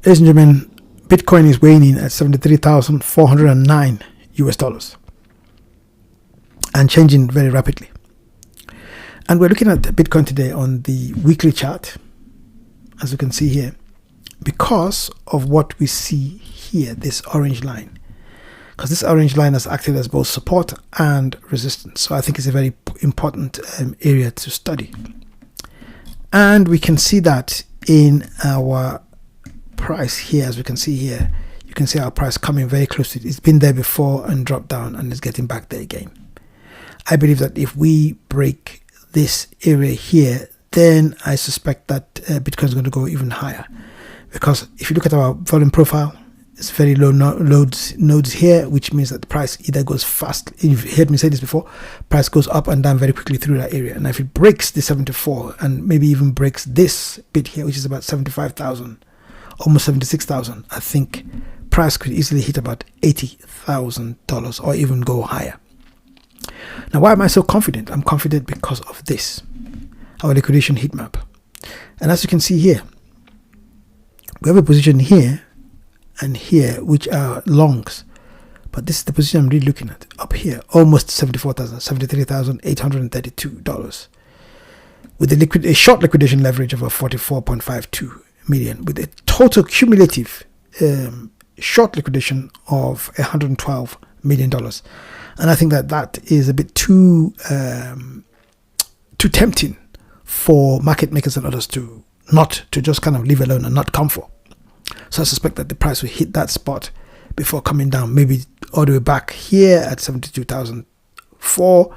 ladies and gentlemen, Bitcoin is weighing in at $73,409 and changing very rapidly. And we're looking at Bitcoin today on the weekly chart, as you can see here, because of what we see here, this orange line. Because this orange line has acted as both support and resistance. So I think it's a very important area to study. And we can see that in our price here, as we can see here. You can see our price coming very close to it. It's been there before and dropped down and it's getting back there again. I believe that if we break this area here, then I suspect that Bitcoin is going to go even higher. Because if you look at our volume profile, it's very low nodes here, which means that the price either goes fast. You've heard me say this before, price goes up and down very quickly through that area. And if it breaks the 74 and maybe even breaks this bit here, which is about 75,000, almost 76,000, I think price could easily hit about $80,000 or even go higher. Now, why am I so confident? I'm confident because of this, our liquidation heat map. And as you can see here, we have a position here and here, which are longs, but this is the position I'm really looking at up here, almost $73,832 with a short liquidation leverage of a 44.52 million, with a total cumulative short liquidation of $112 million. And I think that that is a bit too tempting for market makers and others to just kind of leave alone and not come for. So I suspect that the price will hit that spot before coming down, maybe all the way back here at 72,004,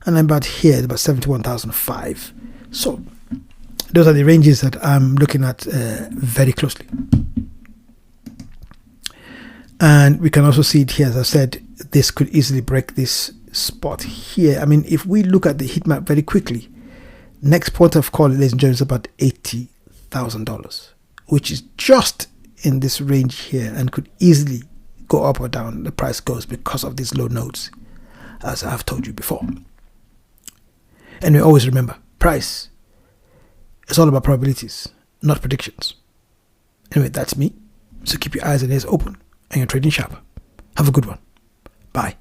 and then about here at about 71,005. So those are the ranges that I'm looking at very closely. And we can also see it here, as I said, this could easily break this spot here. I mean, if we look at the heat map very quickly, next point of call, ladies and gentlemen, is about $80,000, which is just in this range here and could easily go up or down. The price goes because of these low nodes, as I've told you before. And we always remember, price is all about probabilities, not predictions. Anyway, that's me. So keep your eyes and ears open and you're trading sharp. Have a good one. Bye.